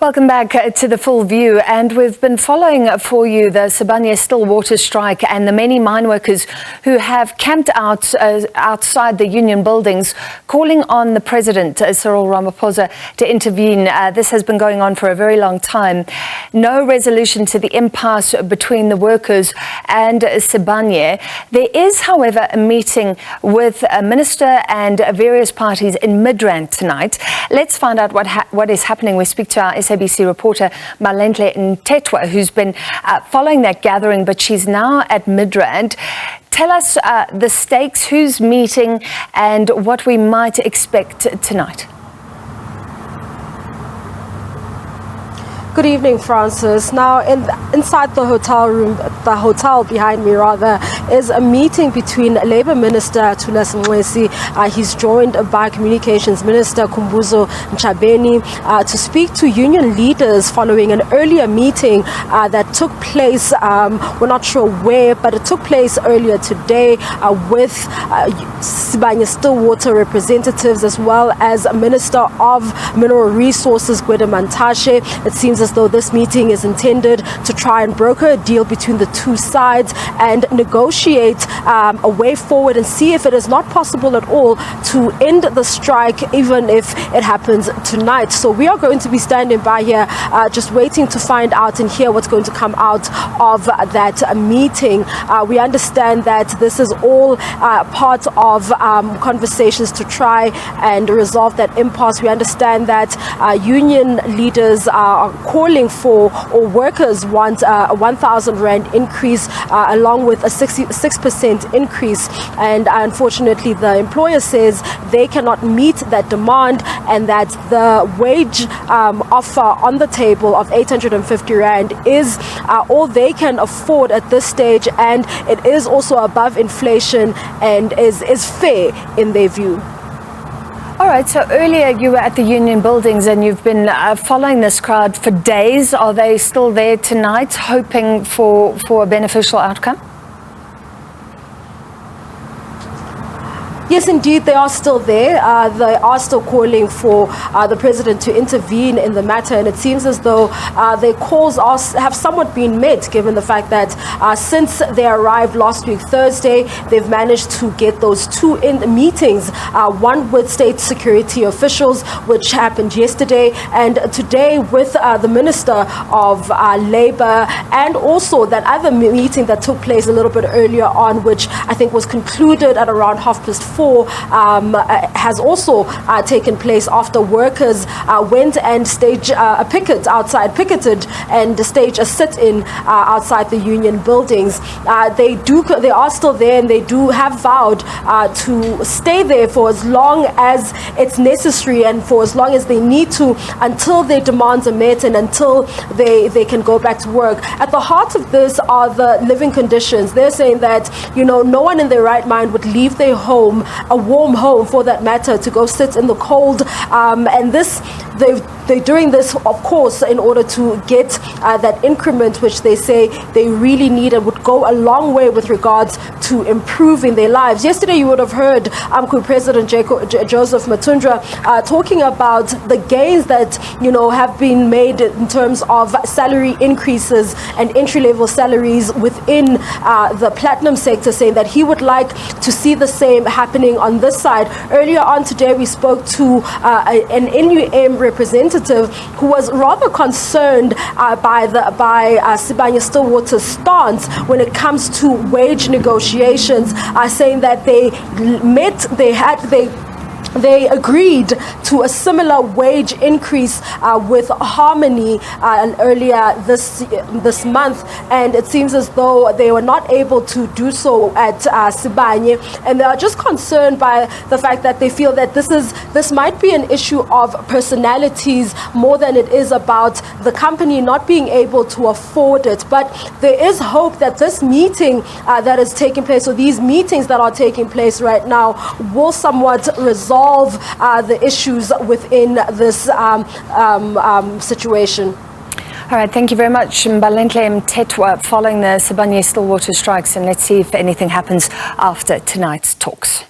Welcome back to The Full View, and we've been following for you the Sibanye-Stillwater strike and the many mine workers who have camped out outside the union buildings, calling on the President, Cyril Ramaphosa, to intervene. This has been going on for a very long time. No resolution to the impasse between the workers and Sibanye. There is, however, a meeting with a minister and various parties in Midrand tonight. Let's find out what is happening. We speak to our SABC reporter Mbalenhle Mthethwa, who's been following that gathering, but she's now at Midrand. Tell us the stakes, who's meeting, and what we might expect tonight. Good evening, Francis. Now, inside the hotel room, the hotel behind me rather, is a meeting between Labour Minister Mncwesi. He's joined by Communications Minister Khumbudzo Ntshabeni to speak to union leaders following an earlier meeting that took place, we're not sure where, but it took place earlier today with Sibanye-Stillwater representatives as well as Minister of Mineral Resources Gwede Mantashe. It seems as though this meeting is intended to try and broker a deal between the two sides and negotiate a way forward and see if it is not possible at all to end the strike, even if it happens tonight. So we are going to be standing by here just waiting to find out and hear what's going to come out of that meeting. We understand that this is all part of conversations to try and resolve that impasse. We understand that union leaders are calling for, or workers want, a 1,000 Rand increase along with a 6% increase, and unfortunately the employer says they cannot meet that demand and that the wage offer on the table of 850 Rand is all they can afford at this stage, and it is also above inflation and is fair in their view. All right, so earlier you were at the union buildings and you've been following this crowd for days. Are they still there tonight, hoping for a beneficial outcome? Yes, indeed, they are still there. They are still calling for the President to intervene in the matter, and it seems as though their calls have somewhat been met, given the fact that since they arrived last week Thursday, they've managed to get those two meetings, one with state security officials, which happened yesterday, and today with the Minister of Labour, and also that other meeting that took place a little bit earlier on, which I think was concluded at around 4:30. Has also taken place after workers went and staged a picketed and staged a sit-in outside the union buildings. They are still there, and they do have vowed to stay there for as long as it's necessary and for as long as they need to, until their demands are met and until they can go back to work. At the heart of this are the living conditions. They're saying that, no one in their right mind would leave their home, a warm home for that matter, to go sit in the cold, and they're doing this, of course, in order to get that increment which they say they really need and would go a long way with regards to improving their lives. Yesterday you would have heard President Joseph Matundra talking about the gains that have been made in terms of salary increases and entry-level salaries within the platinum sector, saying that he would like to see the same happening on this side. Earlier on today we spoke to an NUM representative who was rather concerned by Sibanye-Stillwater's stance when it comes to wage negotiations, saying that they agreed to a similar wage increase with Harmony earlier this month, and it seems as though they were not able to do so at Sibanye, and they are just concerned by the fact that they feel that this might be an issue of personalities more than it is about the company not being able to afford it. But there is hope that this meeting that is taking place, or these meetings that are taking place right now, will somewhat resolve the issues within this situation. All right, thank you very much, Mbalenhle Mthethwa, following the Sibanye-Stillwater strikes, and let's see if anything happens after tonight's talks.